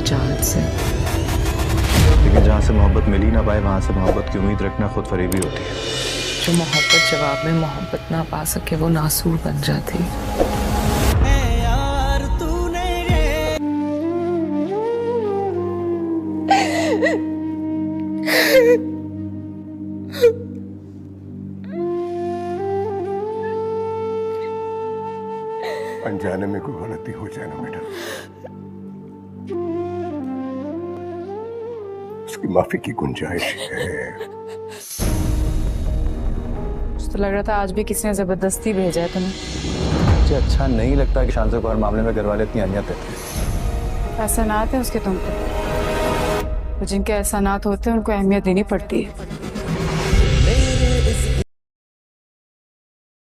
चाहत से। लेकिन जहाँ से मोहब्बत मिल ही ना पाए वहाँ से मोहब्बत की उम्मीद रखना खुद फरेबी होती है। जो मोहब्बत जवाब में मोहब्बत ना पा सके वो नासूर बन जाती। अनजाने में कोई गलती हो जाए ना बेटा, उसकी माफी की गुंजाइश है। तो लग रहा था आज भी किसी ने जबरदस्ती भेजा है तुम्हें। मुझे अच्छा नहीं लगता कि शांति को हर मामले में घर वाले इतनी अहमियत देते हैं। एहसानात है उसके तुम पे, तो जिनके एहसानात होते हैं उनको अहमियत देनी पड़ती है।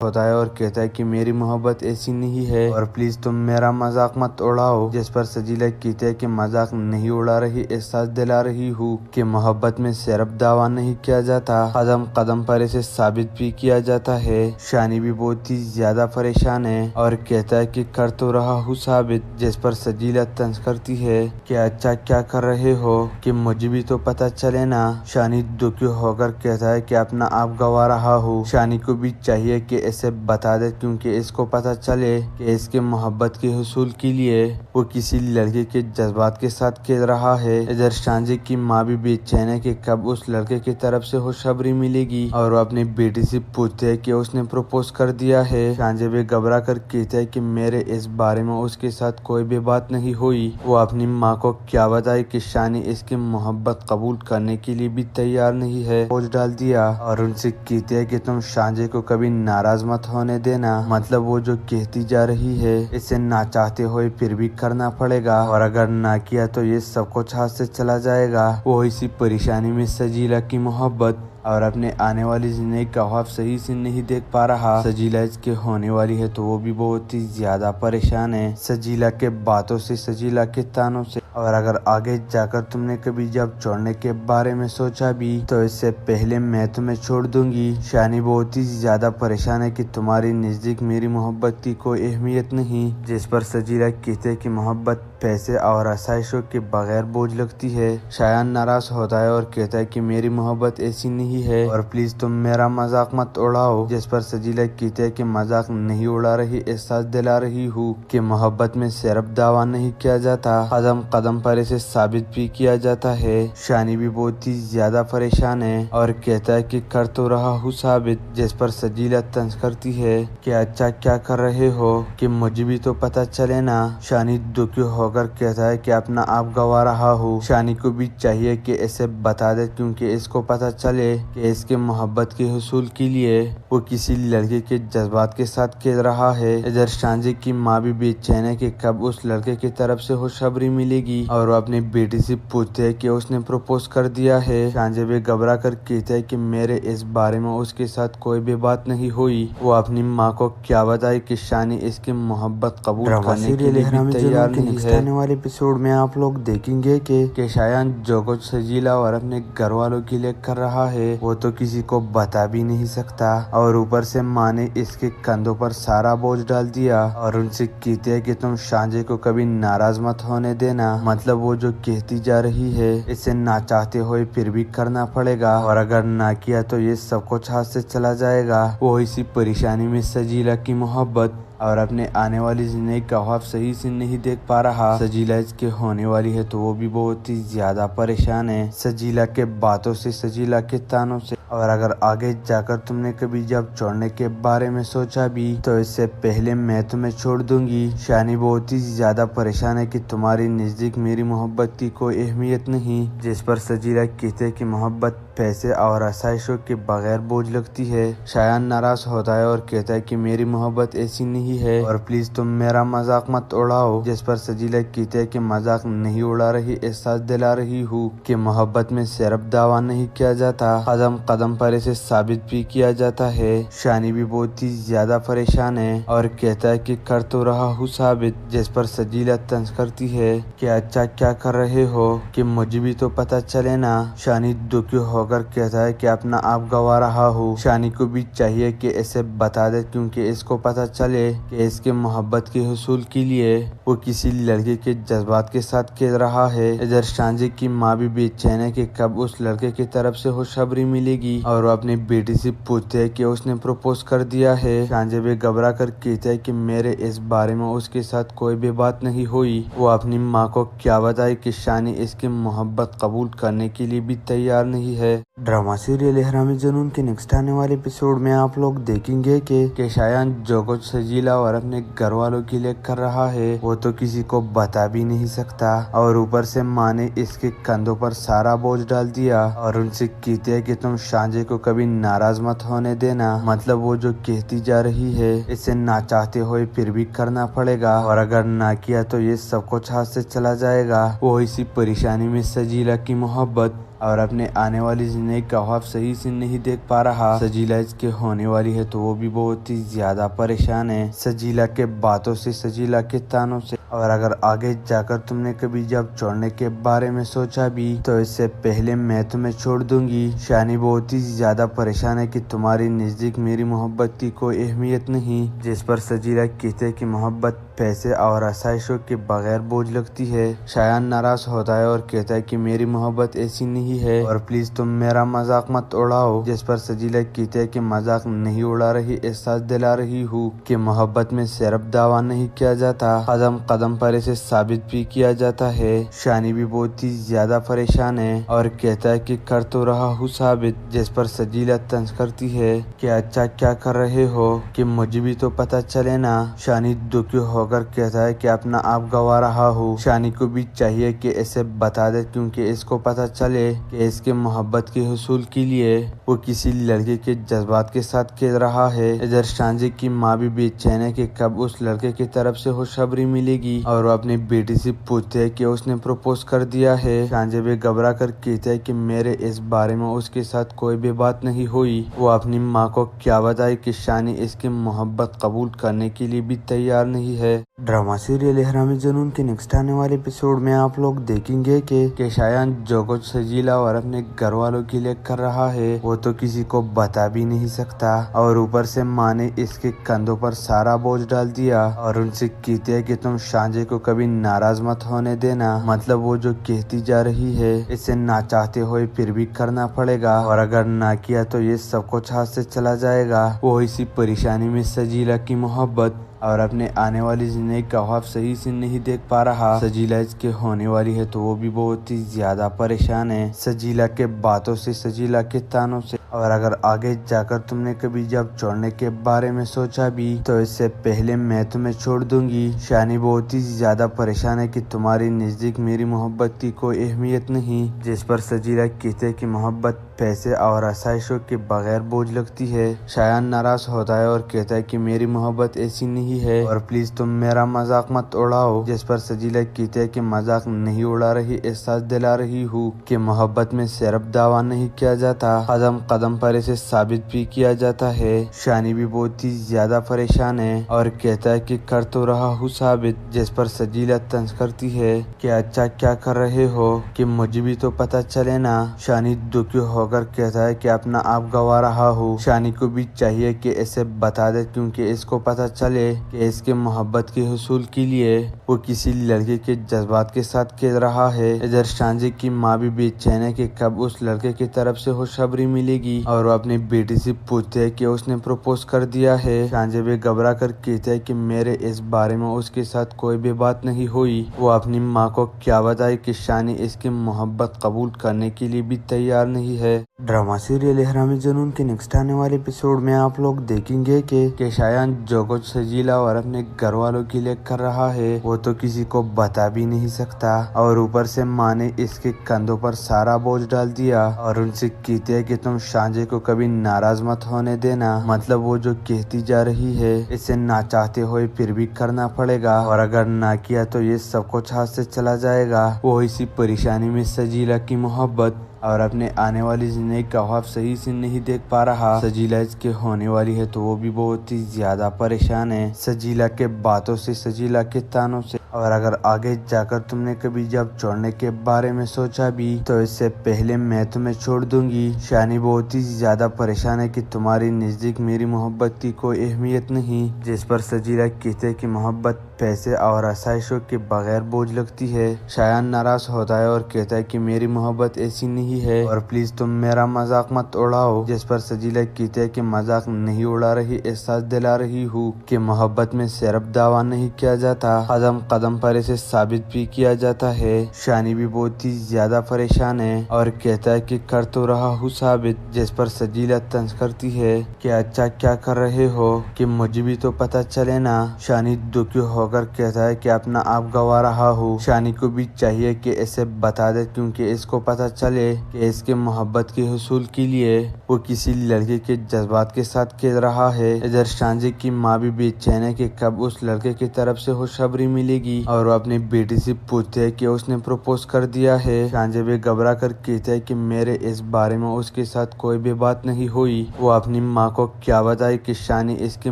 होता है और कहता है कि मेरी मोहब्बत ऐसी नहीं है और प्लीज तुम मेरा मजाक मत उड़ाओ। जिस पर सजीला कहते हैं कि मजाक नहीं उड़ा रही, एहसास दिला रही हूँ कि मोहब्बत में सिर्फ दावा नहीं किया जाता, कदम कदम पर इसे साबित भी किया जाता है। शानी भी बहुत ही ज्यादा परेशान है और कहता है कि कर तो रहा हूँ साबित। जिस पर सजीला तंज करती है कि अच्छा क्या कर रहे हो कि मुझे भी तो पता चले ना। शानी दुखी होकर कहता है कि अपना आप गवा रहा हूँ। शानी को भी चाहिए कि इसे बता दे क्योंकि इसको पता चले कि इसके मोहब्बत के हुसूल के लिए वो किसी लड़के के जज्बात के साथ खेल रहा है। इधर शांजे की माँ भी बेचैन है कि कब उस लड़के की तरफ से खुशखबरी मिलेगी और वो अपनी बेटी से पूछते है कि उसने प्रपोज कर दिया है। शांजे भी घबरा कर कहते है कि मेरे इस बारे में उसके साथ कोई भी बात नहीं हुई। वो अपनी माँ को क्या बताए कि शानी इसकी मोहब्बत कबूल करने के लिए भी तैयार नहीं है। पोज डाल दिया और उनसे कहते है कि तुम शांजे को कभी नाराज मत होने देना। मतलब वो जो कहती जा रही है इसे ना चाहते हुए फिर भी करना पड़ेगा और अगर ना किया तो ये सब कुछ हाथ से चला जाएगा। वो इसी परेशानी में सजीला की मोहब्बत और अपने आने वाली जिंदगी का ख्वाब सही से नहीं देख पा रहा। सजीला इसके होने वाली है तो वो भी बहुत ही ज्यादा परेशान है। सजीला के बातों से, सजीला के तानों से। और अगर आगे जाकर तुमने कभी जब छोड़ने के बारे में सोचा भी तो इससे पहले मैं तुम्हें छोड़ दूंगी। शानी बहुत ही ज्यादा परेशान है कि तुम्हारी नजदीक मेरी मोहब्बत की कोई अहमियत नहीं। जिस पर सजीला कहते कि मोहब्बत पैसे और आसाइशों के बगैर बोझ लगती है। शायान नाराज होता है और कहता है कि मेरी मोहब्बत ऐसी नहीं है और प्लीज तुम मेरा मजाक मत उड़ाओ। जिस पर सजीला कहते है कि मजाक नहीं उड़ा रही, एहसास दिला रही हूँ कि मोहब्बत में सिर्फ दावा नहीं किया जाता, कदम कदम पर इसे साबित भी किया जाता है। शानी भी बहुत ही ज्यादा परेशान है और कहता है कि कर तो रहा हूँ साबित। जिस पर सजीला तंज करती है कि अच्छा क्या कर रहे हो कि मुझे भी तो पता चले ना। शानी दुखी होकर कहता है कि अपना आप गवा रहा हूँ। शानी को भी चाहिए कि इसे बता दे क्योंकि इसको पता चले कि इसके मोहब्बत के हुसूल के लिए वो किसी लड़के के जज्बात के साथ खेल रहा है। इधर शांजे की माँ भी बेचैन है कि कब उस लड़के की तरफ से खुशखबरी मिलेगी और वो अपनी बेटी से पूछते है कि उसने प्रपोज कर दिया है। शांजे भी घबरा कर कहते है कि मेरे इस बारे में उसके साथ कोई भी बात नहीं हुई। वो अपनी माँ को क्या बताए कि शानी इसकी मोहब्बत कबूल करने के लिए भी तैयार नहीं है। आने वाले एपिसोड में आप लोग देखेंगे कि शायान जो कुछ सजीला और अपने घर वालों के लिए कर रहा है वो तो किसी को बता भी नहीं सकता और ऊपर से माँ ने इसके कंधों पर सारा बोझ डाल दिया और उनसे कहते है कि तुम शांजे को कभी नाराज मत होने देना। मतलब वो जो कहती जा रही है इसे ना चाहते हुए फिर भी करना पड़ेगा और अगर ना किया तो ये सब कुछ हाथ से चला जाएगा। वो इसी परेशानी में सजीला की मोहब्बत और अपने आने वाली जिंदगी का ख्वाब सही से नहीं देख पा रहा। सजीला इसके होने वाली है तो वो भी बहुत ही ज्यादा परेशान है। सजीला के बातों से, सजीला के तानों से। और अगर आगे जाकर तुमने कभी जब छोड़ने के बारे में सोचा भी तो इससे पहले मैं तुम्हें छोड़ दूंगी। शानी बहुत ही ज्यादा परेशान है कि तुम्हारी नजदीक मेरी मोहब्बत की कोई अहमियत नहीं। जिस पर सजीला कहते कि मोहब्बत पैसे और आसाइशों के बगैर बोझ लगती है। शायान नाराज होता है और कहता है कि मेरी मोहब्बत ऐसी नहीं है और प्लीज तुम मेरा मजाक मत उड़ाओ। जिस पर सजीला कहते है कि मजाक नहीं उड़ा रही, एहसास दिला रही हूँ कि मोहब्बत में सिर्फ दावा नहीं किया जाता, कदम कदम पर इसे साबित भी किया जाता है। शानी भी बहुत ही ज्यादा परेशान है और कहता है कि कर तो रहा हूँ साबित। जिस पर सजीला तंज करती है कि अच्छा क्या कर रहे हो कि मुझे भी तो पता चले ना। शानी दुखी होकर कहता है कि अपना आप गवा रहा हूँ। शानी को भी चाहिए कि इसे बता दे क्योंकि इसको पता चले कि इसके मोहब्बत के हुसूल के लिए वो किसी लड़के के जज्बात के साथ खेल रहा है। इधर शांजे की माँ भी बेचैन है कि कब उस लड़के की तरफ से खुशखबरी मिलेगी और वो अपनी बेटी से पूछते है कि उसने प्रपोज कर दिया है। शांजे भी घबरा कर कहते है कि मेरे इस बारे में उसके साथ कोई भी बात नहीं हुई। वो अपनी माँ को क्या बताए कि शानी इसकी मोहब्बत कबूल करने के लिए भी तैयार नहीं है। ड्रामा सीरियल इहराम जुनून के नेक्स्ट आने वाले एपिसोड में आप लोग देखेंगे कि शायान जो कुछ सजीला और अपने घर वालों के लिए कर रहा है वो तो किसी को बता भी नहीं सकता और ऊपर से माँ ने इसके कंधों पर सारा बोझ डाल दिया और उनसे कहते है कि तुम शांजे को कभी नाराज मत होने देना। मतलब वो जो कहती जा रही है इसे ना चाहते हुए फिर भी करना पड़ेगा और अगर ना किया तो ये सब कुछ हाथ से चला जाएगा। वो इसी परेशानी में सजीला की मोहब्बत और अपने आने वाली जिंदगी का ख्वाब सही से नहीं देख पा रहा। सजीला इसके होने वाली है तो वो भी बहुत ही ज्यादा परेशान है। सजीला के बातों से, सजीला के तानों से। और अगर आगे जाकर तुमने कभी जब छोड़ने के बारे में सोचा भी तो इससे पहले मैं तुम्हें छोड़ दूंगी। शानी बहुत ही ज्यादा परेशान है कि तुम्हारी नजदीक मेरी मोहब्बत की कोई अहमियत नहीं। जिस पर सजीला कहते कि मोहब्बत पैसे और आसाइशों के बगैर बोझ लगती है। शायान नाराज होता है और कहता है कि मेरी मोहब्बत ऐसी नहीं है और प्लीज तुम मेरा मजाक मत उड़ाओ। जिस पर सजीला कहते है कि मजाक नहीं उड़ा रही, एहसास दिला रही हूँ कि मोहब्बत में सिर्फ दावा नहीं किया जाता, कदम कदम पर इसे साबित भी किया जाता है। शानी भी बहुत ही ज्यादा परेशान है और कहता है कि कर तो रहा हूँ साबित। जिस पर सजीला तंज करती है कि अच्छा क्या कर रहे हो कि मुझे भी तो पता चले ना। शानी दुखी होकर कहता है कि अपना आप गवा रहा हूँ। शानी को भी चाहिए कि इसे बता दे क्योंकि इसको पता चले कि इसके मोहब्बत के हुसूल के लिए वो किसी लड़के के जज्बात के साथ खेल रहा है। इधर शांजे की माँ भी बेचैन है कि कब उस लड़के की तरफ से खुशखबरी मिलेगी और वो अपनी बेटी से पूछते है कि उसने प्रपोज कर दिया है। शांजे भी घबरा कर कहते है कि मेरे इस बारे में उसके साथ कोई भी बात नहीं हुई। वो अपनी माँ को क्या बताए कि शानी इसकी मोहब्बत कबूल करने के लिए भी तैयार नहीं है। ड्रामा सीरियल इहराम जुनून के नेक्स्ट आने वाले एपिसोड में आप लोग देखेंगे कि शायान जो कुछ सजीला और अपने घर वालों के लिए कर रहा है वो तो किसी को बता भी नहीं सकता और ऊपर से माँ ने इसके कंधों पर सारा बोझ डाल दिया और उनसे कहते है कि तुम शांजे को कभी नाराज मत होने देना। मतलब वो जो कहती जा रही है इसे ना चाहते हुए फिर भी करना पड़ेगा और अगर ना किया तो ये सब कुछ हाथ से चला जाएगा। वो इसी परेशानी में सजीला की मोहब्बत और अपने आने वाली जिंदगी का ख्वाब सही से नहीं देख पा रहा। सजीला इसके होने वाली है तो वो भी बहुत ही ज्यादा परेशान है। सजीला के बातों से, सजीला के तानों से। और अगर आगे जाकर तुमने कभी जब छोड़ने के बारे में सोचा भी तो इससे पहले मैं तुम्हें छोड़ दूंगी। शानी बहुत ही ज्यादा परेशान है कि तुम्हारी नजदीक मेरी मोहब्बत की कोई अहमियत नहीं। जिस पर सजीला कहते कि मोहब्बत पैसे और आसाइशों के बगैर बोझ लगती है। शायान नाराज होता है और कहता है कि मेरी मोहब्बत ऐसी नहीं है और प्लीज तुम मेरा मजाक मत उड़ाओ। जिस पर सजीला कहते है कि मजाक नहीं उड़ा रही, एहसास दिला रही हूँ कि मोहब्बत में सिर्फ दावा नहीं किया जाता, कदम कदम पर इसे साबित भी किया जाता है। शानी भी बहुत ही ज्यादा परेशान है और कहता है कि कर तो रहा हूँ साबित। जिस पर सजीला तंज करती है कि अच्छा क्या कर रहे हो कि मुझे भी तो पता चले ना। शानी दुखी होकर कहता है कि अपना आप गवा रहा हूँ। शानी को भी चाहिए कि इसे बता दे क्योंकि इसको पता चले कि इसके मोहब्बत के हुसूल के लिए वो किसी लड़के के जज्बात के साथ खेल रहा है। इधर शांजे की माँ भी बेचैन है कि कब उस लड़के की तरफ से खुशखबरी मिलेगी और वो अपनी बेटी से पूछते है कि उसने प्रपोज कर दिया है। शांजे भी घबरा कर कहते है कि मेरे इस बारे में उसके साथ कोई भी बात नहीं हुई। वो अपनी माँ को क्या बताए कि शानी इसकी मोहब्बत कबूल करने के लिए भी तैयार नहीं है। ड्रामा सीरियल इहराम जुनून के नेक्स्ट आने वाले एपिसोड में आप लोग देखेंगे कि शायान जो कुछ सजीला और अपने घर वालों के लिए कर रहा है वो तो किसी को बता भी नहीं सकता और ऊपर से माँ ने इसके कंधों पर सारा बोझ डाल दिया और उनसे कहते है कि तुम शांजे को कभी नाराज मत होने देना। मतलब वो जो कहती जा रही है इसे ना चाहते हुए फिर भी करना पड़ेगा और अगर ना किया तो ये सब कुछ हाथ से चला जाएगा। वो इसी परेशानी में सजीला की मोहब्बत और अपने आने वाली जिंदगी का ख्वाब सही से नहीं देख पा रहा। सजीला इसके होने वाली है तो वो भी बहुत ही ज्यादा परेशान है। सजीला के बातों से, सजीला के तानों से। और अगर आगे जाकर तुमने कभी जब छोड़ने के बारे में सोचा भी तो इससे पहले मैं तुम्हें छोड़ दूंगी। शानी बहुत ही ज्यादा परेशान है कि तुम्हारी नजदीक मेरी मोहब्बत की कोई अहमियत नहीं, जिस पर सजीला कहते कि मोहब्बत पैसे और आसाइशों के बगैर बोझ लगती है। शायान नाराज होता है और कहता है कि मेरी मोहब्बत ऐसी नहीं है और प्लीज तुम मेरा मजाक मत उड़ाओ, जिस पर सजीला कहते है कि मजाक नहीं उड़ा रही, एहसास दिला रही हूँ कि मोहब्बत में सिर्फ दावा नहीं किया जाता, कदम कदम पर इसे साबित भी किया जाता है। शानी भी बहुत ही ज्यादा परेशान है और कहता है कि कर तो रहा हूँ साबित, जिस पर सजीला तंज करती है कि अच्छा क्या कर रहे हो कि मुझे भी तो पता चले ना। शानी दुखी होकर कहता है कि अपना आप गवा रहा हूँ। शानी को भी चाहिए कि इसे बता दे क्योंकि इसको पता चले कि इसके मोहब्बत के हुसूल के लिए वो किसी लड़के के जज्बात के साथ खेल रहा है। इधर शांजे की माँ भी बेचैन है कि कब उस लड़के की तरफ से खुशखबरी मिलेगी और वो अपनी बेटी से पूछते है कि उसने प्रपोज कर दिया है। शांजे भी घबरा कर कहते है कि मेरे इस बारे में उसके साथ कोई भी बात नहीं हुई। वो अपनी माँ को क्या बताए कि शानी इसकी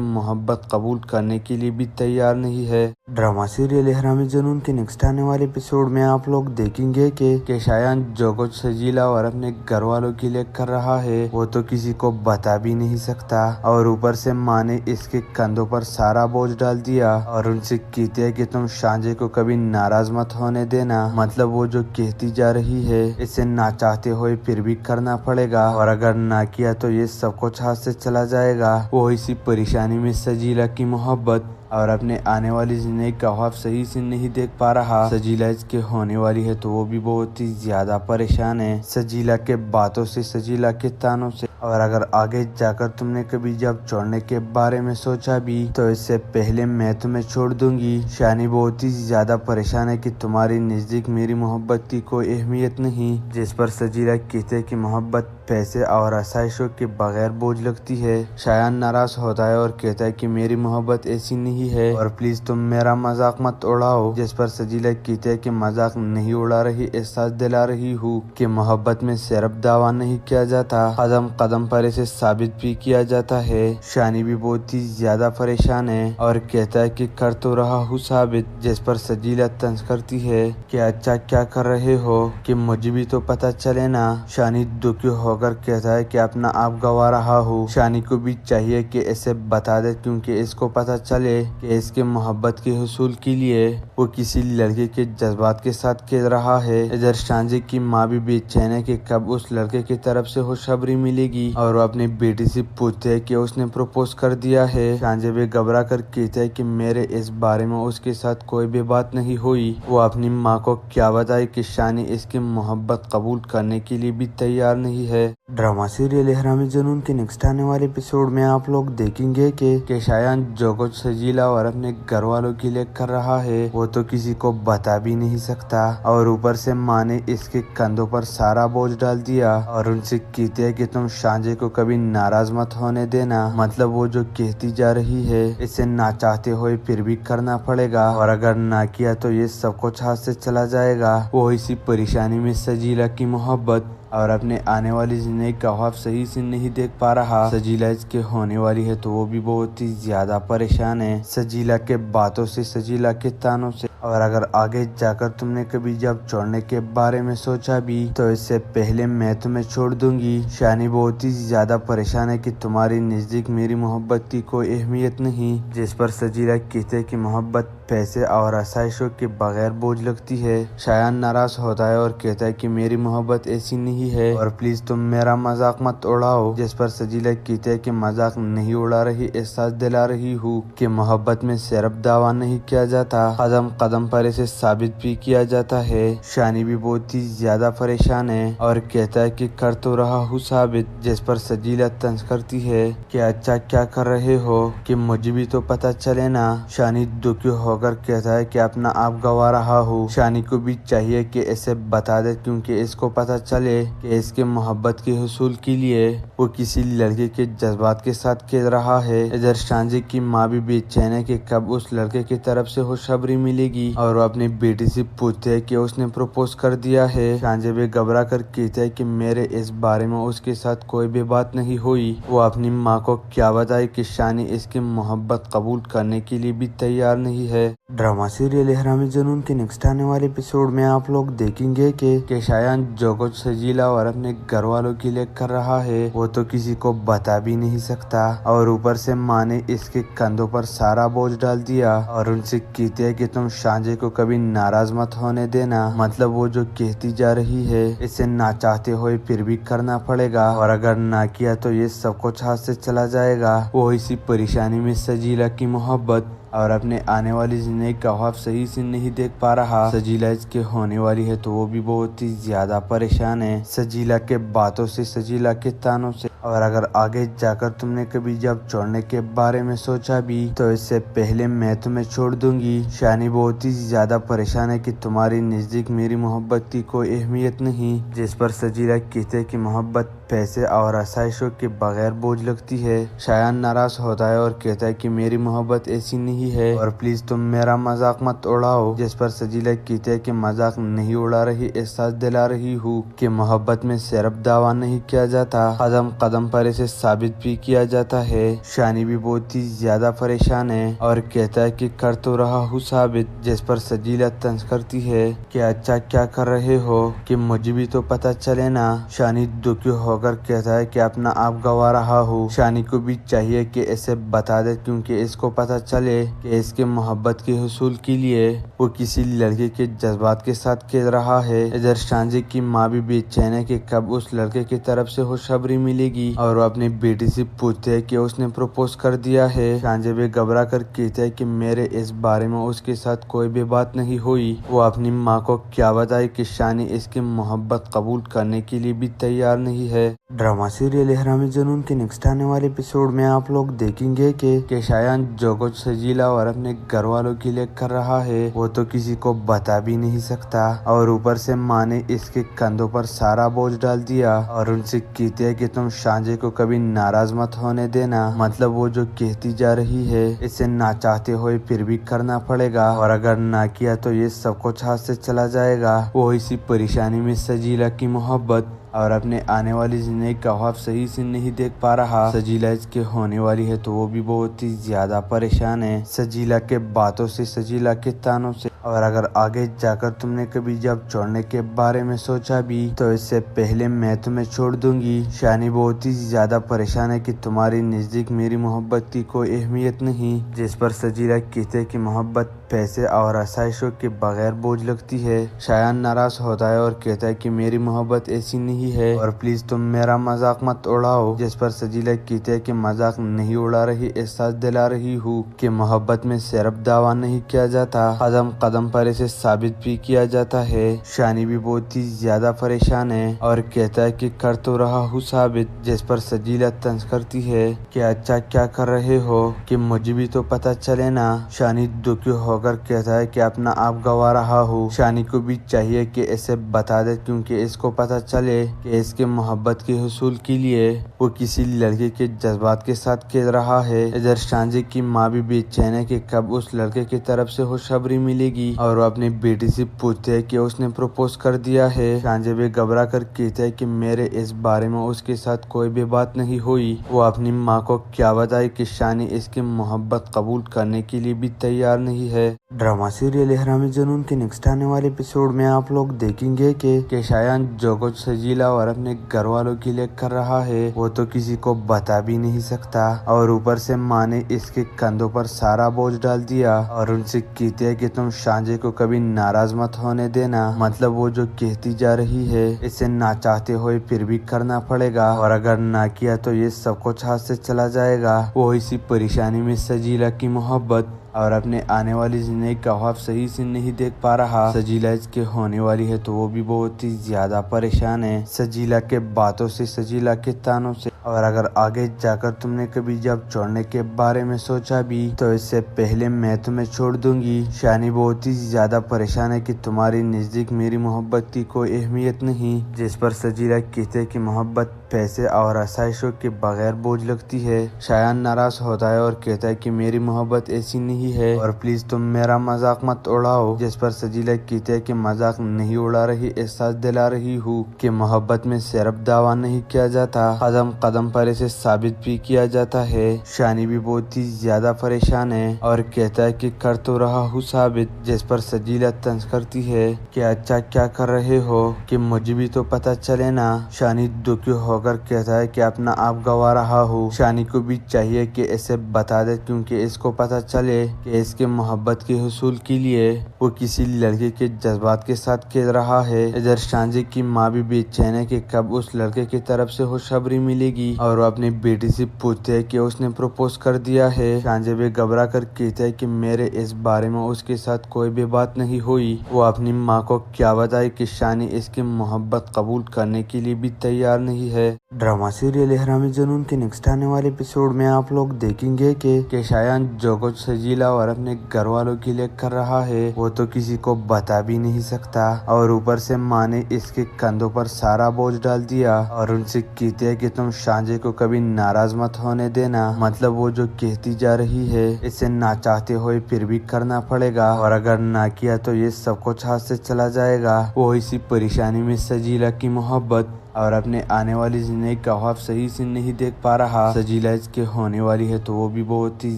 मोहब्बत कबूल करने के लिए भी तैयार नहीं है। ड्रामा सीरियल इहराम जुनून के नेक्स्ट आने वाले एपिसोड में आप लोग देखेंगे कि शायान जो कुछ सजीला और अपने घर वालों के लिए कर रहा है वो तो किसी को बता भी नहीं सकता और ऊपर से माँ ने इसके कंधों पर सारा बोझ डाल दिया और उनसे कहती है कि तुम शांजे को कभी नाराज मत होने देना। मतलब वो जो कहती जा रही है इसे ना चाहते हुए फिर भी करना पड़ेगा और अगर ना किया तो ये सब कुछ हाथ से चला जाएगा। वो इसी परेशानी में सजीला की मोहब्बत और अपने आने वाली जिंदगी का ख्वाब सही से नहीं देख पा रहा। सजीला इसके होने वाली है तो वो भी बहुत ही ज्यादा परेशान है, सजीला के बातों से, सजीला के तानों से। और अगर आगे जाकर तुमने कभी जब छोड़ने के बारे में सोचा भी तो इससे पहले मैं तुम्हें छोड़ दूंगी। शानी बहुत ही ज्यादा परेशान है कि तुम्हारी नजदीक मेरी मोहब्बत की कोई अहमियत नहीं, जिस पर सजीला कहते कि मोहब्बत पैसे और आसाइशों के बगैर बोझ लगती है। शायान नाराज होता है और कहता है कि मेरी मोहब्बत ऐसी नहीं है और प्लीज तुम मेरा मजाक मत उड़ाओ, जिस पर सजीला कहते है कि मजाक नहीं उड़ा रही, एहसास दिला रही हूँ कि मोहब्बत में सिर्फ दावा नहीं किया जाता, कदम कदम पर इसे साबित भी किया जाता है। शानी भी बहुत ही ज्यादा परेशान है और कहता है कि कर तो रहा हूँ साबित, जिस पर सजीला तंज करती है कि अच्छा क्या कर रहे हो कि मुझे भी तो पता चले ना। शानी दुखी होकर कहता है कि अपना आप गवा रहा हूँ। शानी को भी चाहिए कि इसे बता दे क्योंकि इसको पता चले कि इसके मोहब्बत के हुसूल के लिए वो किसी लड़के के जज्बात के साथ खेल रहा है। इधर शांजे की माँ भी बेचैन है कि कब उस लड़के की तरफ से खुशखबरी मिलेगी और वो अपनी बेटी से पूछते है कि उसने प्रपोज कर दिया है। शांजे भी घबरा कर कहते है कि मेरे इस बारे में उसके साथ कोई भी बात नहीं हुई। वो अपनी माँ को क्या बताए कि शानी इसकी मोहब्बत कबूल करने के लिए भी तैयार नहीं है। ड्रामा सीरियल इहराम जुनून के नेक्स्ट आने वाले एपिसोड में आप लोग देखेंगे कि शायान जो कुछ सजीला और अपने घर वालों के लिए कर रहा है वो तो किसी को बता भी नहीं सकता और ऊपर से माँ ने इसके कंधों पर सारा बोझ डाल दिया और उनसे कहती है कि तुम शांजे को कभी नाराज मत होने देना। मतलब वो जो कहती जा रही है इसे ना चाहते हुए फिर भी करना पड़ेगा और अगर ना किया तो ये सब कुछ हाथ से चला जाएगा। वो इसी परेशानी में सजीला की मोहब्बत और अपने आने वाली जिंदगी का ख्वाब सही से नहीं देख पा रहा। सजीला इसके होने वाली है तो वो भी बहुत ही ज्यादा परेशान है, सजीला के बातों से, सजीला के तानों से। और अगर आगे जाकर तुमने कभी जब छोड़ने के बारे में सोचा भी तो इससे पहले मैं तुम्हें छोड़ दूंगी। शानी बहुत ही ज्यादा परेशान है कि तुम्हारी नजदीक मेरी मोहब्बत की कोई अहमियत नहीं, जिस पर सजीला कहते कि मोहब्बत पैसे और आसाइशों के बगैर बोझ लगती है। शायान नाराज होता है और कहता है कि मेरी मोहब्बत ऐसी नहीं है और प्लीज तुम मेरा मजाक मत उड़ाओ, जिस पर सजीला कहते है कि मजाक नहीं उड़ा रही, एहसास दिला रही हूँ कि मोहब्बत में सिर्फ दावा नहीं किया जाता, कदम कदम पर इसे साबित भी किया जाता है। शानी भी बहुत ही ज्यादा परेशान है और कहता है कि कर तो रहा हूँ साबित, जिस पर सजीला तंज करती है कि अच्छा क्या कर रहे हो कि मुझे भी तो पता चले ना। शानी दुखी होकर कहता है कि अपना आप गवा रहा हूँ। शानी को भी चाहिए कि इसे बता दे क्योंकि इसको पता चले कि इसके मोहब्बत के हुसूल के लिए वो किसी लड़के के जज्बात के साथ खेल रहा है। इधर शांजे की माँ भी बेचैन है कि कब उस लड़के की तरफ से खुशखबरी मिलेगी और वो अपनी बेटी से पूछते है कि उसने प्रपोज कर दिया है। शांजे भी घबरा कर कहते है कि मेरे इस बारे में उसके साथ कोई भी बात नहीं हुई। वो अपनी माँ को क्या बताए कि शानी इसकी मोहब्बत कबूल करने के लिए भी तैयार नहीं है। है। ड्रामा सीरियल इहराम जुनून के नेक्स्ट आने वाले एपिसोड में आप लोग देखेंगे कि शायान जो कुछ सजीला और अपने घर वालों के लिए कर रहा है वो तो किसी को बता भी नहीं सकता, और ऊपर से माँ ने इसके कंधों पर सारा बोझ डाल दिया और उनसे कहती है कि तुम शांजे को कभी नाराज मत होने देना। मतलब वो जो कहती जा रही है इसे ना चाहते हुए फिर भी करना पड़ेगा, और अगर ना किया तो ये सब कुछ हाथ से चला जाएगा। वो इसी परेशानी में सजीला की मोहब्बत और अपने आने वाली जिंदगी का ख्वाब सही से नहीं देख पा रहा। सजीला इसके होने वाली है तो वो भी बहुत ही ज्यादा परेशान है, सजीला के बातों से, सजीला के तानों से। और अगर आगे जाकर तुमने कभी जब छोड़ने के बारे में सोचा भी तो इससे पहले मैं तुम्हें छोड़ दूंगी। शानी बहुत ही ज्यादा परेशान है कि तुम्हारी नजदीक मेरी मोहब्बत की कोई अहमियत नहीं, जिस पर सजीला कहते हैं कि मोहब्बत पैसे और आसाइशों के बगैर बोझ लगती है। शायान नाराज होता है और कहता है कि मेरी मोहब्बत ऐसी नहीं है और प्लीज तुम मेरा मजाक मत उड़ाओ, जिस पर सजीला कहते हैं कि मजाक नहीं उड़ा रही, एहसास दिला रही हूँ कि मोहब्बत में सिर्फ दावा नहीं किया जाता, कदम कदम पर इसे साबित भी किया जाता है। शानी भी बहुत ही ज्यादा परेशान है और कहता है कि कर तो रहा हूँ साबित, जिस पर सजीला तंज करती है कि अच्छा क्या कर रहे हो कि मुझे भी तो पता चले ना। शानी दुखी होकर कहता है कि अपना आप गवा रहा हूँ। शानी को भी चाहिए कि इसे बता दे क्योंकि इसको पता चले कि इसके मोहब्बत के हुसूल के लिए वो किसी लड़के के जज्बात के साथ खेल रहा है। इधर शांजे की माँ भी बेचैन है कि कब उस लड़के की तरफ से खुशखबरी मिलेगी, और वो अपनी बेटी से पूछते है कि उसने प्रपोज कर दिया है। शांजे भी घबरा कर कहते है कि मेरे इस बारे में उसके साथ कोई भी बात नहीं हुई। वो अपनी माँ को क्या बताए कि शानी इसकी मोहब्बत कबूल करने के लिए भी तैयार नहीं है। ड्रामा सीरियल इहराम जुनून के नेक्स्ट आने वाले एपिसोड में आप लोग देखेंगे कि शायान जो कुछ सजीला और अपने घर वालों के लिए कर रहा है वो तो किसी को बता भी नहीं सकता, और ऊपर से माँ ने इसके कंधों पर सारा बोझ डाल दिया और उनसे कहती है कि तुम शांजे को कभी नाराज मत होने देना। मतलब वो जो कहती जा रही है इसे ना चाहते हुए फिर भी करना पड़ेगा, और अगर ना किया तो ये सब कुछ हाथ से चला जाएगा। वो इसी परेशानी में सजीला की मोहब्बत और अपने आने वाली जिंदगी का ख्वाब सही से नहीं देख पा रहा। सजीला इसके होने वाली है तो वो भी बहुत ही ज्यादा परेशान है, सजीला के बातों से, सजीला के तानों से। और अगर आगे जाकर तुमने कभी जब छोड़ने के बारे में सोचा भी तो इससे पहले मैं तुम्हें छोड़ दूंगी। शानी बहुत ही ज्यादा परेशान है कि तुम्हारी नजदीक मेरी मोहब्बत की कोई अहमियत नहीं, जिस पर सजीला कहते हैं कि मोहब्बत पैसे और आसाइशों के बगैर बोझ लगती है। शायान नाराज होता है और कहता है कि मेरी मोहब्बत ऐसी नहीं है और प्लीज तुम मेरा मजाक मत उड़ाओ, जिस पर सजीला कहते हैं कि मजाक नहीं उड़ा रही, एहसास दिला रही हूँ कि मोहब्बत में सिर्फ दावा नहीं किया जाता, कदम कदम पर इसे साबित भी किया जाता है। शानी भी बहुत ही ज्यादा परेशान है और कहता है कि कर तो रहा हूँ साबित, जिस पर सजीला तंज करती है कि अच्छा क्या कर रहे हो कि मुझे भी तो पता चले ना। शानी दुखी होकर कहता है कि अपना आप गवा रहा हूँ। शानी को भी चाहिए कि इसे बता दे क्योंकि इसको पता चले कि इसके मोहब्बत के हुसूल के लिए वो किसी लड़के के जज्बात के साथ खेल रहा है। इधर शांजे की माँ भी बेचैन है कि कब उस लड़के की तरफ से खुशखबरी मिलेगी, और वो अपनी बेटी से पूछते है कि उसने प्रपोज कर दिया है। शांजे भी घबरा कर कहते है कि मेरे इस बारे में उसके साथ कोई भी बात नहीं हुई। वो अपनी माँ को क्या बताए कि शानी इसकी मोहब्बत कबूल करने के लिए भी तैयार नहीं है। ड्रामा सीरियल इहराम जुनून के नेक्स्ट आने वाले एपिसोड में आप लोग देखेंगे कि शायान जो कुछ सजीला और अपने घर वालों के लिए कर रहा है वो तो किसी को बता भी नहीं सकता, और ऊपर से माँ ने इसके कंधों पर सारा बोझ डाल दिया और उनसे कहती है कि तुम शांजे को कभी नाराज मत होने देना। मतलब वो जो कहती जा रही है इसे ना चाहते हुए फिर भी करना पड़ेगा, और अगर ना किया तो ये सब कुछ हाथ से चला जाएगा। वो इसी परेशानी में सजीला की मोहब्बत और अपने आने वाली जिंदगी का ख्वाब सही से नहीं देख पा रहा। सजीला इसके होने वाली है तो वो भी बहुत ही ज्यादा परेशान है, सजीला के बातों से, सजीला के तानों से। और अगर आगे जाकर तुमने कभी जब छोड़ने के बारे में सोचा भी तो इससे पहले मैं तुम्हें छोड़ दूंगी। शानी बहुत ही ज्यादा परेशान है कि तुम्हारी नजदीक मेरी मोहब्बत की कोई अहमियत नहीं, जिस पर सजीला कहते हैं कि मोहब्बत पैसे और आसाइशों के बगैर बोझ लगती है। शायान नाराज होता है और कहता है कि मेरी मोहब्बत ऐसी नहीं नहीं है और प्लीज तुम मेरा मजाक मत उड़ाओ। जिस पर सजीला कहते हैं कि मजाक नहीं उड़ा रही, एहसास दिला रही हूँ कि मोहब्बत में सिर्फ दावा नहीं किया जाता, कदम कदम पर इसे साबित भी किया जाता है। शानी भी बहुत ही ज्यादा परेशान है और कहता है कि कर तो रहा हूँ साबित। जिस पर सजीला तंज करती है कि अच्छा क्या कर रहे हो कि मुझे भी तो पता चले ना। शानी दुखी होकर कहता है कि अपना आप गवा रहा हूँ। शानी को भी चाहिए कि इसे बता दे क्योंकि इसको पता चले कि इसके मोहब्बत के हुसूल के लिए वो किसी लड़के के जज्बात के साथ खेल रहा है। इधर शांजे की माँ भी बेचैन है कि कब उस लड़के की तरफ से खुशखबरी मिलेगी और वो अपनी बेटी से पूछते है कि उसने प्रपोज कर दिया है। शांजे भी घबरा कर कहता है कि मेरे इस बारे में उसके साथ कोई भी बात नहीं हुई। वो अपनी माँ को क्या बताए कि शानी इसकी मोहब्बत कबूल करने के लिए भी तैयार नहीं है। ड्रामा सीरियल इहराम जुनून के नेक्स्ट आने वाले एपिसोड में आप लोग देखेंगे कि शायान जो कुछ सजीला और अपने घर वालों के लिए कर रहा है वो तो किसी को बता भी नहीं सकता और ऊपर से माँ ने इसके कंधों पर सारा बोझ डाल दिया और उनसे कहते हैं कि तुम शांजे को कभी नाराज मत होने देना। मतलब वो जो कहती जा रही है इसे ना चाहते हुए फिर भी करना पड़ेगा और अगर ना किया तो ये सब कुछ हाथ से चला जाएगा। वो इसी परेशानी में सजीला की मोहब्बत और अपने आने वाली जिंदगी का ख्वाब सही से नहीं देख पा रहा। सजीला इसके होने वाली है तो वो भी बहुत ही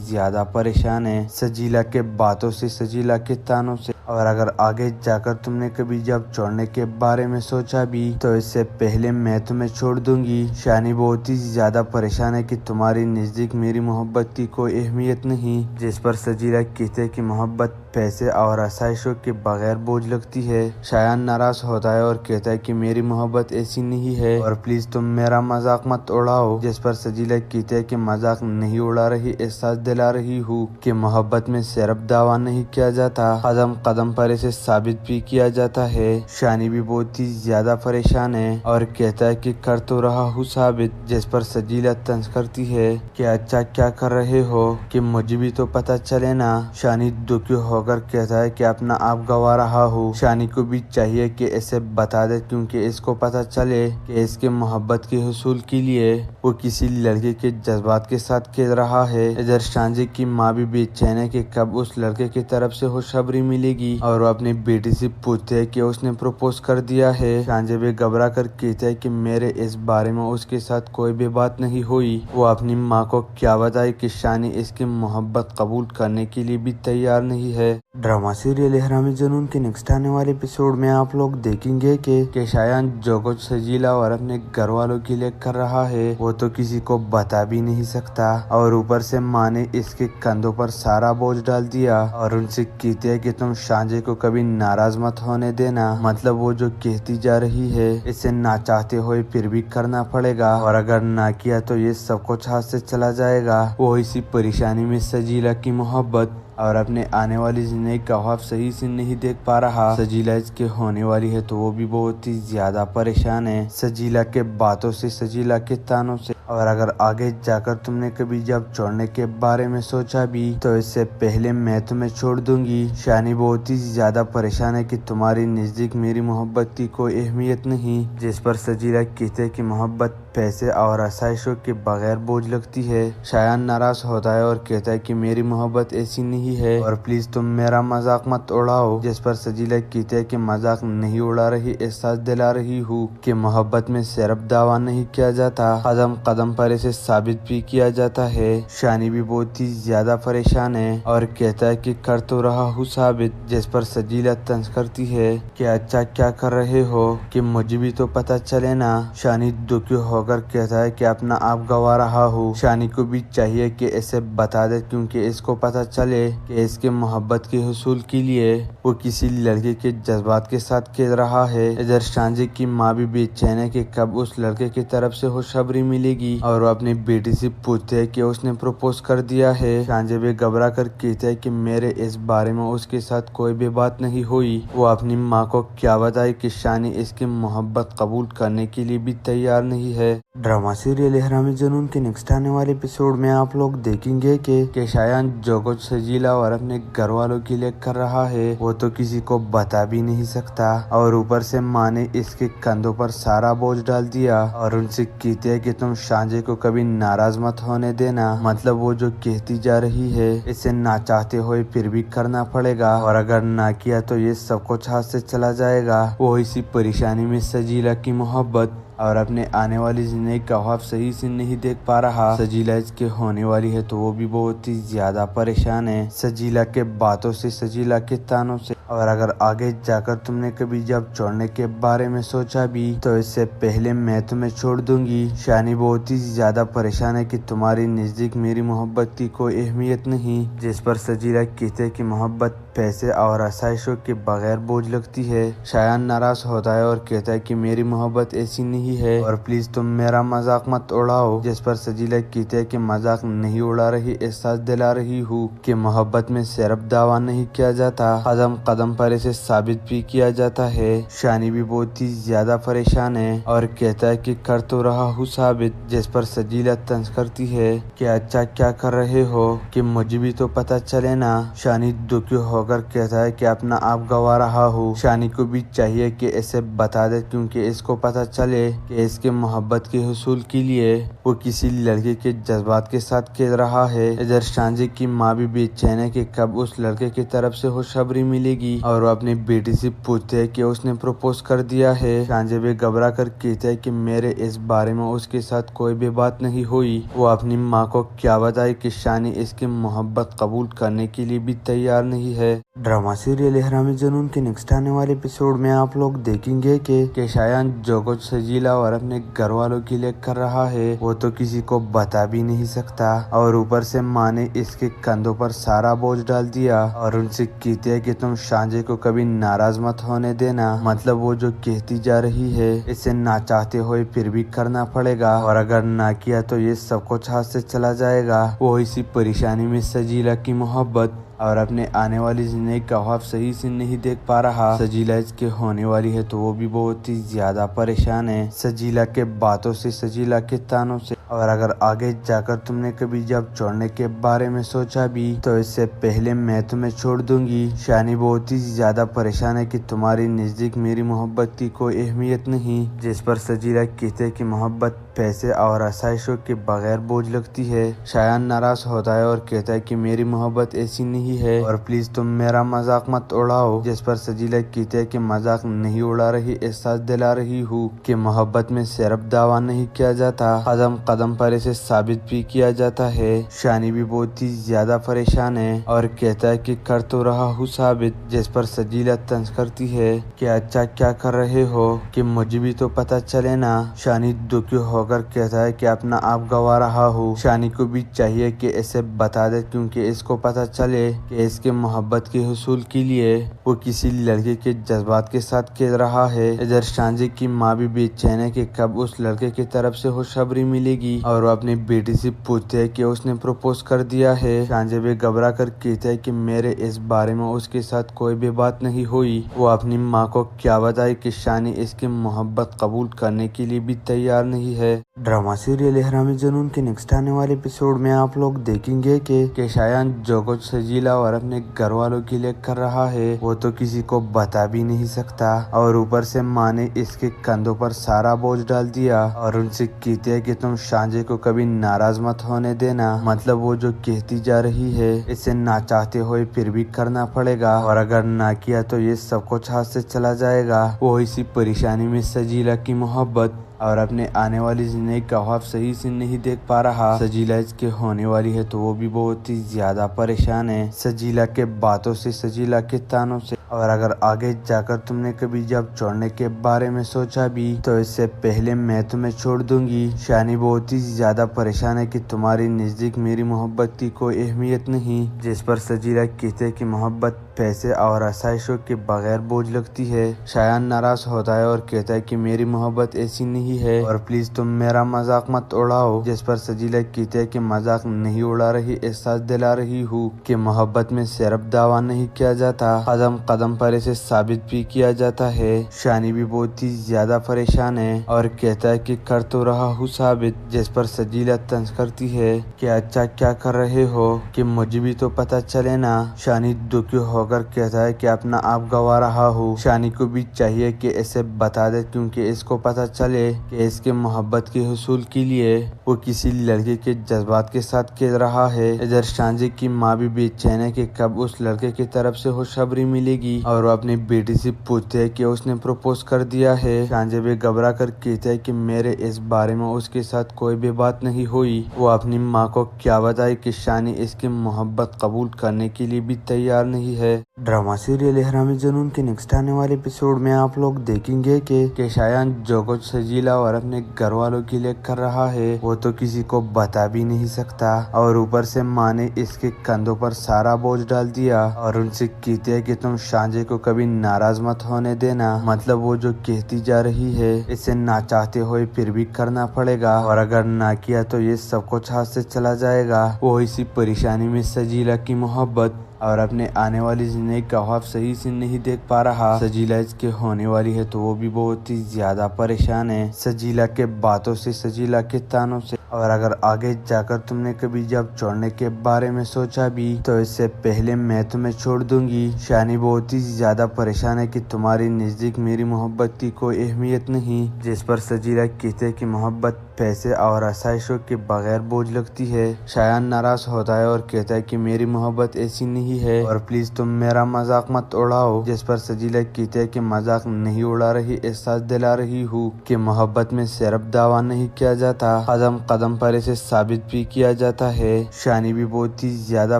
ज्यादा परेशान है, सजीला के बातों से, सजीला के तानों से। और अगर आगे जाकर तुमने कभी जब छोड़ने के बारे में सोचा भी तो इससे पहले मैं तुम्हें छोड़ दूंगी। शानी बहुत ही ज्यादा परेशान है कि तुम्हारी नजदीक मेरी मोहब्बत की कोई अहमियत नहीं। जिस पर सजीला कहते हैं कि मोहब्बत पैसे और आसाइशों के बगैर बोझ लगती है। शायान नाराज होता है और कहता है कि मेरी मोहब्बत ऐसी नहीं है और प्लीज तुम मेरा मजाक मत उड़ाओ। जिस पर सजीला कहते हैं कि मजाक नहीं उड़ा रही, एहसास दिला रही हूँ कि मोहब्बत में सिर्फ दावा नहीं किया जाता, कदम कदम पर इसे साबित भी किया जाता है। शानी भी बहुत ही ज्यादा परेशान है और कहता है कि कर तो रहा हूँ साबित। जिस पर सजीला तंज करती है कि अच्छा क्या कर रहे हो कि मुझे भी तो पता चले ना। शानी दुखी होकर कहता है कि अपना आप गवा रहा हूँ। शानी को भी चाहिए कि इसे बता दे क्योंकि इसको पता चले कि इसके मोहब्बत के हुसूल के लिए वो किसी लड़के के जज्बात के साथ खेल रहा है। इधर शांजे की माँ भी बेचैन है कि कब उस लड़के की तरफ से खुशखबरी मिलेगी और वो अपनी बेटी से पूछते है कि उसने प्रपोज कर दिया है। शांजे भी घबरा कर कहता है कि मेरे इस बारे में उसके साथ कोई भी बात नहीं हुई। वो अपनी माँ को क्या बताए कि शानी इसकी मोहब्बत कबूल करने के लिए भी तैयार नहीं है। ड्रामा सीरियल इहराम जुनून के नेक्स्ट आने वाले एपिसोड में आप लोग देखेंगे कि शायान जो कुछ सजीला और अपने घर वालों के लिए कर रहा है वो तो किसी को बता भी नहीं सकता और ऊपर से माँ ने इसके कंधों पर सारा बोझ डाल दिया और उनसे कहते हैं कि तुम शांजे को कभी नाराज मत होने देना। मतलब वो जो कहती जा रही है इसे ना चाहते हुए फिर भी करना पड़ेगा और अगर ना किया तो ये सब कुछ हाथ से चला जाएगा। वो इसी परेशानी में सजीला की मोहब्बत और अपने आने वाली जिंदगी का ख्वाब सही से नहीं देख पा रहा। सजीला इसके होने वाली है तो वो भी बहुत ही ज्यादा परेशान है, सजीला के बातों से, सजीला के तानों से। और अगर आगे जाकर तुमने कभी जब छोड़ने के बारे में सोचा भी तो इससे पहले मैं तुम्हें छोड़ दूंगी। शानी बहुत ही ज्यादा परेशान है कि तुम्हारी नजदीक मेरी मोहब्बत की कोई अहमियत नहीं। जिस पर सजीला कहते हैं कि मोहब्बत पैसे और आसाइशों के बगैर बोझ लगती है। शायान नाराज होता है और कहता है कि मेरी मोहब्बत ऐसी नहीं है और प्लीज तुम मेरा मजाक मत उड़ाओ। जिस पर सजीला कहते हैं कि मजाक नहीं उड़ा रही, एहसास दिला रही हूँ कि मोहब्बत में सिर्फ दावा नहीं किया जाता, कदम कदम पर इसे साबित भी किया जाता है। शानी भी बहुत ही ज्यादा परेशान है और कहता है कि कर तो रहा हूँ साबित। जिस पर सजीला तंज करती है कि अच्छा क्या कर रहे हो कि मुझे भी तो पता चले ना। शानी दुखी होकर कहता है कि अपना आप गवा रहा हूँ। शानी को भी चाहिए कि इसे बता दे क्योंकि इसको पता चले कि इसके मोहब्बत के हुसूल के लिए वो किसी लड़के के जज्बात के साथ खेल रहा है। इधर शांजे की माँ भी बेचैन है कि कब उस लड़के की तरफ से खुशखबरी मिलेगी और वो अपनी बेटी से पूछते है कि उसने प्रपोज कर दिया है। शांजे भी घबरा कर कहते है कि मेरे इस बारे में उसके साथ कोई भी बात नहीं हुई। वो अपनी माँ को क्या बताए कि शानी इसकी मोहब्बत कबूल करने के लिए भी तैयार नहीं है। ड्रामा सीरियल इहराम जुनून के नेक्स्ट आने वाले एपिसोड में आप लोग देखेंगे कि शायान जो कुछ सजीला और अपने घर वालों के लिए कर रहा है वो तो किसी को बता भी नहीं सकता और ऊपर से माँ ने इसके कंधों पर सारा बोझ डाल दिया और उनसे कहते हैं कि तुम शांजे को कभी नाराज मत होने देना, मतलब वो जो कहती जा रही है इसे ना चाहते हुए फिर भी करना पड़ेगा, और अगर ना किया तो ये सब कुछ हाथ से चला जाएगा। वो इसी परेशानी में सजीला की मोहब्बत और अपने आने वाली जिंदगी का ख्वाब सही से नहीं देख पा रहा। सजीला इसके होने वाली है तो वो भी बहुत ही ज्यादा परेशान है, सजीला के बातों से, सजीला के तानों से। और अगर आगे जाकर तुमने कभी जब छोड़ने के बारे में सोचा भी तो इससे पहले मैं तुम्हें छोड़ दूंगी। शानी बहुत ही ज्यादा परेशान है कि तुम्हारी नजदीक मेरी मोहब्बत की कोई अहमियत नहीं, जिस पर सजीला कहते कि मोहब्बत पैसे और आसाइशों के बगैर बोझ लगती है। शायान नाराज होता है और कहता है कि मेरी मोहब्बत ऐसी नहीं है और प्लीज तुम मेरा मजाक मत उड़ाओ, जिस पर सजीला कहते है कि मजाक नहीं उड़ा रही, एहसास दिला रही हूँ कि मोहब्बत में सिर्फ दावा नहीं किया जाता, कदम कदम पर इसे साबित भी किया जाता है। शानी भी बहुत ही ज्यादा परेशान है और कहता है कि कर तो रहा हूँ साबित, जिस पर सजीला तंज करती है कि अच्छा क्या कर रहे हो कि मुझे भी तो पता चले ना। शानी दुखी होकर कहता है कि अपना आप गवा रहा हूँ। शानी को भी चाहिए कि इसे बता दे क्योंकि इसको पता चले कि इसके मोहब्बत के हुसूल के लिए वो किसी लड़के के जज्बात के साथ खेल रहा है। इधर शांजे की माँ भी बेचैन है कि कब उस लड़के की तरफ से खुशखबरी मिलेगी और वो अपनी बेटी से पूछते है कि उसने प्रपोज कर दिया है। शांजे भी घबरा कर कहते है कि मेरे इस बारे में उसके साथ कोई भी बात नहीं हुई। वो अपनी माँ को क्या बताए कि शानी इसकी मोहब्बत कबूल करने के लिए भी तैयार नहीं है। ड्रामा सीरियल इहराम जुनून के नेक्स्ट आने वाले एपिसोड में आप लोग देखेंगे कि शायान जो कुछ सजीला और अपने घर वालों के लिए कर रहा है वो तो किसी को बता भी नहीं सकता, और ऊपर से माँ ने इसके कंधों पर सारा बोझ डाल दिया और उनसे कहती है कि तुम शांजे को कभी नाराज मत होने देना, मतलब वो जो कहती जा रही है इसे ना चाहते हुए फिर भी करना पड़ेगा, और अगर ना किया तो ये सब कुछ हाथ से चला जाएगा। वो इसी परेशानी में सजीला की मोहब्बत और अपने आने वाली जिंदगी का ख्वाब सही से नहीं देख पा रहा। सजीला इसके होने वाली है तो वो भी बहुत ही ज्यादा परेशान है, सजीला के बातों से, सजीला के तानों से। और अगर आगे जाकर तुमने कभी जब छोड़ने के बारे में सोचा भी तो इससे पहले मैं तुम्हें छोड़ दूंगी। शानी बहुत ही ज्यादा परेशान है कि तुम्हारी नजदीक मेरी मोहब्बत की कोई अहमियत नहीं, जिस पर सजीला कहते कि मोहब्बत पैसे और आसाइशों के बगैर बोझ लगती है। शायान नाराज होता है और कहता है कि मेरी मोहब्बत ऐसी नहीं है और प्लीज तुम मेरा मजाक मत उड़ाओ, जिस पर सजीला कहते है कि मजाक नहीं उड़ा रही, एहसास दिला रही हूँ कि मोहब्बत में सिर्फ दावा नहीं किया जाता, कदम कदम पर इसे साबित भी किया जाता है। शानी भी बहुत ही ज्यादा परेशान है और कहता है कि कर तो रहा हूँ साबित, जिस पर सजीला तंज करती है कि अच्छा क्या कर रहे हो कि मुझे भी तो पता चले ना। शानी दुखी होकर कहता है कि अपना आप गवा रहा हूँ। शानी को भी चाहिए कि इसे बता दे क्योंकि इसको पता चले कि इसके मोहब्बत के हुसूल के लिए वो किसी लड़के के जज्बात के साथ खेल रहा है। इधर शांजे की माँ भी बेचैन है कि कब उस लड़के की तरफ से खुशखबरी मिलेगी और वो अपनी बेटी से पूछते है कि उसने प्रपोज कर दिया है। शांजे भी घबरा कर कहते है कि मेरे इस बारे में उसके साथ कोई भी बात नहीं हुई। वो अपनी माँ को क्या बताए कि शानी इसकी मोहब्बत कबूल करने के लिए भी तैयार नहीं है। ड्रामा सीरियल इहराम जुनून के नेक्स्ट आने वाले एपिसोड में आप लोग देखेंगे कि शायान जो कुछ सजीला और अपने घर वालों के लिए कर रहा है वो तो किसी को बता भी नहीं सकता, और ऊपर से माँ ने इसके कंधों पर सारा बोझ डाल दिया और उनसे कहती है कि तुम शांजे को कभी नाराज मत होने देना, मतलब वो जो कहती जा रही है इसे ना चाहते हुए फिर भी करना पड़ेगा, और अगर ना किया तो ये सब कुछ हाथ से चला जाएगा। वो इसी परेशानी में सजीला की मोहब्बत और अपने आने वाली जिंदगी का ख्वाब सही से नहीं देख पा रहा। सजीला इसके होने वाली है तो वो भी बहुत ही ज्यादा परेशान है, सजीला के बातों से, सजीला के तानों से। और अगर आगे जाकर तुमने कभी जब छोड़ने के बारे में सोचा भी तो इससे पहले मैं तुम्हें छोड़ दूंगी। शानी बहुत ही ज्यादा परेशान है कि तुम्हारी नजदीक मेरी मोहब्बत की कोई अहमियत नहीं, जिस पर सजीला कहते कि मोहब्बत पैसे और आसाइशों के बगैर बोझ लगती है। शायान नाराज होता है और कहता है कि मेरी मोहब्बत ऐसी नहीं है और प्लीज तुम मेरा मजाक मत उड़ाओ, जिस पर सजीला कहते है कि मजाक नहीं उड़ा रही, एहसास दिला रही हूँ कि मोहब्बत में सिर्फ दावा नहीं किया जाता, कदम कदम कदम पर इसे साबित भी किया जाता है। शानी भी बहुत ही ज्यादा परेशान है और कहता है कि कर तो रहा हूँ साबित, जिस पर सजीला तंज करती है कि अच्छा क्या कर रहे हो, कि मुझे भी तो पता चले ना। शानी दुखी होकर कहता है कि अपना आप गवा रहा हूँ। शानी को भी चाहिए कि इसे बता दे, क्योंकि इसको पता चले कि इसके मोहब्बत के हुसूल के लिए वो किसी लड़के के जज्बात के साथ खेल रहा है। इधर शांजी की माँ भी बेचैन है कि कब उस लड़के की तरफ से खुशखबरी मिलेगी और वो अपनी बेटी से पूछते है कि उसने प्रपोज कर दिया है। शांजी भी घबरा कर कहते है कि मेरे इस बारे में उसके साथ कोई भी बात नहीं हुई। वो अपनी माँ को क्या बताए कि शानी इसकी मोहब्बत कबूल करने के लिए भी तैयार नहीं है। ड्रामा सीरियल इहराम जुनून के नेक्स्ट आने वाले एपिसोड में आप लोग देखेंगे कि शायान जो कुछ सजीला और अपने घर वालों के लिए कर रहा है वो तो किसी को बता भी नहीं सकता, और ऊपर से माँ ने इसके कंधों पर सारा बोझ डाल दिया और उनसे कहते है कि तुम शांजे को कभी नाराज मत होने देना। मतलब वो जो कहती जा रही है इसे ना चाहते हुए फिर भी करना पड़ेगा, और अगर ना किया तो ये सब कुछ हाथ से चला जाएगा। वो इसी परेशानी में सजीला की मोहब्बत और अपने आने वाली जिंदगी का ख्वाब सही से नहीं देख पा रहा। सजीला इसके होने वाली है तो वो भी बहुत ही ज्यादा परेशान है, सजीला के बातों से, सजीला के तानों से। और अगर आगे जाकर तुमने कभी जब छोड़ने के बारे में सोचा भी तो इससे पहले मैं तुम्हें छोड़ दूंगी। शानी बहुत ही ज्यादा परेशान है कि तुम्हारी नजदीक मेरी मोहब्बत की कोई अहमियत नहीं, जिस पर सजीला कहते कि मोहब्बत पैसे और आसाइशों के बगैर बोझ लगती है। शायान नाराज होता है और कहता है कि मेरी मोहब्बत ऐसी नहीं है और प्लीज तुम मेरा मजाक मत उड़ाओ, जिस पर सजीला कहते है कि मजाक नहीं उड़ा रही, एहसास दिला रही हूँ कि मोहब्बत में सिर्फ दावा नहीं किया जाता, कदम कदम पर इसे साबित भी किया जाता है। शानी भी बहुत ही ज्यादा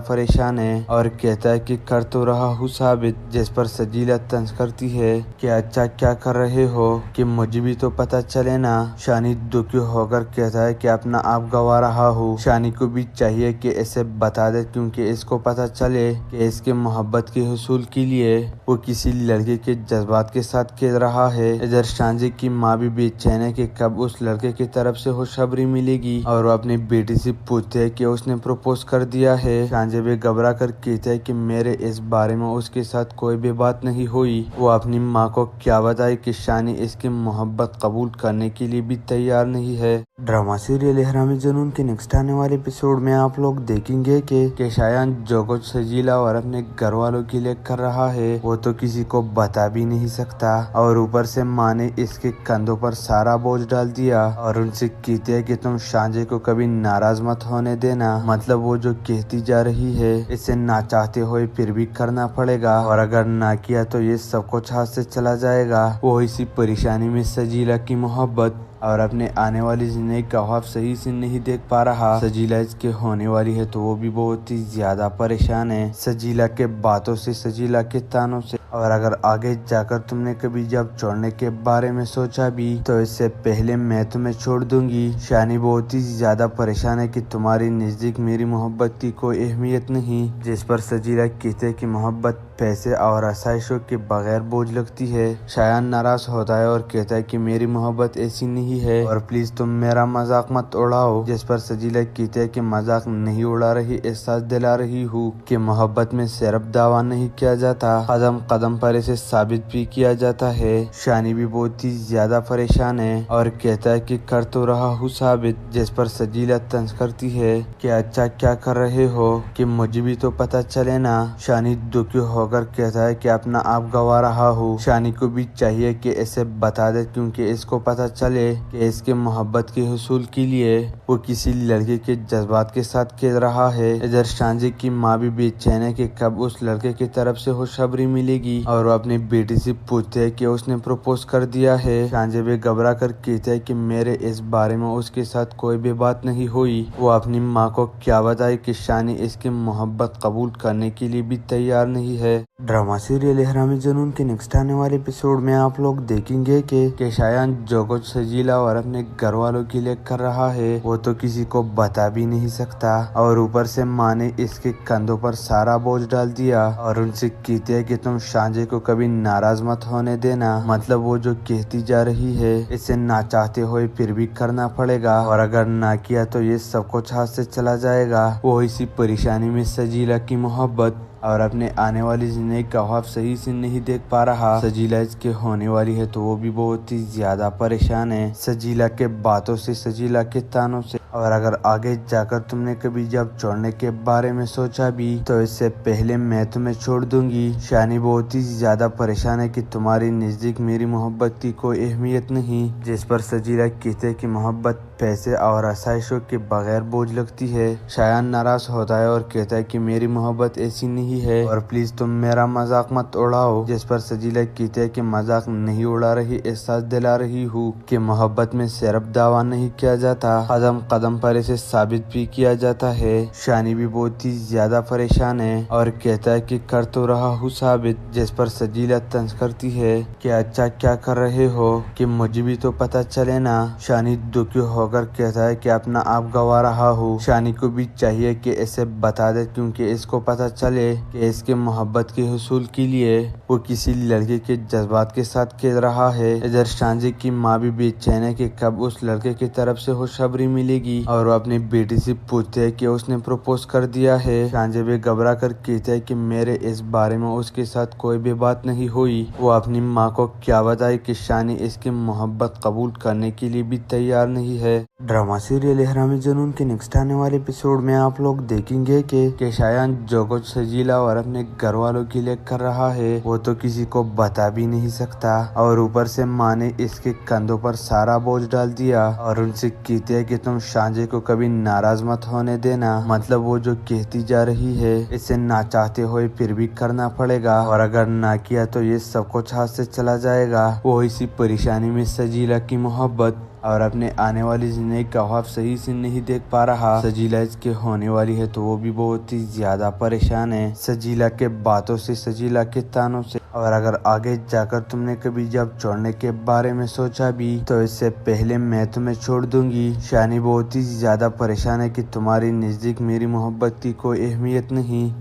परेशान है और कहता है कि कर तो रहा हूँ साबित, जिस पर सजीला तंज करती है कि अच्छा क्या कर रहे हो, कि मुझे भी तो पता चले ना। शानी दुखी होकर कहता है कि अपना आप गवा रहा हूँ। शानी को भी चाहिए कि इसे बता दे, क्योंकि इसको पता चले कि इसके मोहब्बत के हुसूल के लिए वो किसी लड़के के जज्बात के साथ खेल रहा है। इधर शांजी की माँ भी बेचैन है कि कब उस लड़के की तरफ से खुशखबरी मिलेगी और वो अपनी बेटी से पूछते है कि उसने प्रपोज कर दिया है। शांजी भी घबरा कर कहते है कि मेरे इस बारे में उसके साथ कोई भी बात नहीं हुई। वो अपनी माँ को क्या बताए कि शानी इसकी मोहब्बत कबूल करने के लिए भी तैयार नहीं है। ड्रामा सीरियल इहराम जुनून के नेक्स्ट आने वाले एपिसोड में आप लोग देखेंगे कि शायान जो कुछ सजीला और अपने घर वालों के लिए कर रहा है वो तो किसी को बता भी नहीं सकता, और ऊपर से माँ ने इसके कंधों पर सारा बोझ डाल दिया और उनसे कहते है कि तुम शांजे को कभी नाराज मत होने देना। मतलब वो जो कहती जा रही है इसे ना चाहते हुए फिर भी करना पड़ेगा, और अगर ना किया तो ये सब कुछ हाथ से चला जाएगा। वो इसी परेशानी में सजीला की मोहब्बत और अपने आने वाली जिंदगी का ख्वाब सही से नहीं देख पा रहा। सजीला इसके होने वाली है तो वो भी बहुत ही ज्यादा परेशान है, सजीला के बातों से, सजीला के तानों से। और अगर आगे जाकर तुमने कभी जब छोड़ने के बारे में सोचा भी तो इससे पहले मैं तुम्हें छोड़ दूंगी। शानी बहुत ही ज्यादा परेशान है कि तुम्हारी नजदीक मेरी मोहब्बत की कोई अहमियत नहीं, जिस पर सजीला कहते कि मोहब्बत पैसे और आसाइशों के बगैर बोझ लगती है। शायान नाराज होता है और कहता है कि मेरी मोहब्बत ऐसी नहीं है और प्लीज तुम मेरा मजाक मत उड़ाओ, जिस पर सजीला कहते है कि मजाक नहीं उड़ा रही, एहसास दिला रही हूँ कि मोहब्बत में सिर्फ दावा नहीं किया जाता, कदम कदम पर इसे साबित भी किया जाता है। शानी भी बहुत ही ज्यादा परेशान है और कहता है कि कर तो रहा हूँ साबित, जिस पर सजीला तंज करती है कि अच्छा क्या कर रहे हो, कि मुझे भी तो पता चले ना। शानी दुखी होकर कहता है कि अपना आप गवा रहा हूँ। शानी को भी चाहिए कि इसे बता दे, क्योंकि इसको पता चले कि इसके मोहब्बत के हुसूल के लिए वो किसी लड़के के जज्बात के साथ खेल रहा है। इधर शांजी की माँ भी बेचैन है कि कब उस लड़के की तरफ से खुशखबरी मिलेगी और वो अपनी बेटी से पूछते है कि उसने प्रपोज कर दिया है। शांजी भी घबरा कर कहते है कि मेरे इस बारे में उसके साथ कोई भी बात नहीं हुई। वो अपनी माँ को क्या बताए कि शानी इसकी मोहब्बत कबूल करने के लिए भी तैयार नहीं है। ड्रामा सीरियल इहराम जुनून के नेक्स्ट आने वाले एपिसोड में आप लोग देखेंगे कि शायान जो कुछ सजीला और अपने घर वालों के लिए कर रहा है वो तो किसी को बता भी नहीं सकता, और ऊपर से माँ ने इसके कंधों पर सारा बोझ डाल दिया और उनसे कहते है कि तुम शांजे को कभी नाराज मत होने देना। मतलब वो जो कहती जा रही है इसे ना चाहते हुए फिर भी करना पड़ेगा, और अगर ना किया तो ये सब कुछ हाथ से चला जाएगा। वो इसी परेशानी में सजीला की मोहब्बत और अपने आने वाली जिंदगी का ख्वाब सही से नहीं देख पा रहा। सजीला इसके होने वाली है तो वो भी बहुत ही ज्यादा परेशान है, सजीला के बातों से, सजीला के तानों से। और अगर आगे जाकर तुमने कभी जब छोड़ने के बारे में सोचा भी तो इससे पहले मैं तुम्हें छोड़ दूंगी। शानी बहुत ही ज्यादा परेशान है कि तुम्हारी नजदीक मेरी मोहब्बत की कोई अहमियत नहीं, जिस पर सजीला कहते कि मोहब्बत पैसे और आसाइशों के बगैर बोझ लगती है। शायान नाराज होता है और कहता है कि मेरी मोहब्बत ऐसी नहीं है और प्लीज तुम मेरा मजाक मत उड़ाओ, जिस पर सजीला कहते है कि मजाक नहीं उड़ा रही, एहसास दिला रही हूँ कि मोहब्बत में सिर्फ दावा नहीं किया जाता, कदम कदम पर इसे साबित भी किया जाता है। शानी भी बहुत ही ज्यादा परेशान है और कहता है कि कर तो रहा हूँ साबित, जिस पर सजीला तंज करती है कि अच्छा क्या कर रहे हो कि मुझे भी तो पता चले ना। शानी दुखी होकर कहता है कि अपना आप गवा रहा हूँ। शानी को भी चाहिए कि इसे बता दे क्योंकि इसको पता चले कि इसके मोहब्बत के हुसूल के लिए वो किसी लड़के के जज्बात के साथ खेल रहा है। इधर शांजी की माँ भी बेचैन है कि कब उस लड़के की तरफ से खुशखबरी मिलेगी और वो अपनी बेटी से पूछते है कि उसने प्रपोज कर दिया है। शांजी भी घबरा कर कहते है कि मेरे इस बारे में उसके साथ कोई भी बात नहीं हुई। वो अपनी माँ को क्या बताए कि शानी इसकी मोहब्बत कबूल करने के लिए भी तैयार नहीं है। ड्रामा सीरियल इहराम जुनून के नेक्स्ट आने वाले एपिसोड में आप लोग देखेंगे कि शायान जो कुछ सजीला और अपने घर वालों के लिए कर रहा है वो तो किसी को बता भी नहीं सकता और ऊपर से माँ ने इसके कंधों पर सारा बोझ डाल दिया और उनसे कहते है कि तुम शांजे को कभी नाराज मत होने देना। मतलब वो जो कहती जा रही है इसे ना चाहते हुए फिर भी करना पड़ेगा और अगर ना किया तो ये सब कुछ हाथ से चला जाएगा। वो इसी परेशानी में सजीला की मोहब्बत और अपने आने वाली जिंदगी का ख्वाब सही से नहीं देख पा रहा। सजीला इसके होने वाली है तो वो भी बहुत ही ज्यादा परेशान है, सजीला के बातों से, सजीला के तानों से। और अगर आगे जाकर तुमने कभी जब छोड़ने के बारे में सोचा भी तो इससे पहले मैं तुम्हें छोड़ दूंगी। शानी बहुत ही ज्यादा परेशान है कि तुम्हारी नजदीक मेरी मोहब्बत की कोई अहमियत नहीं।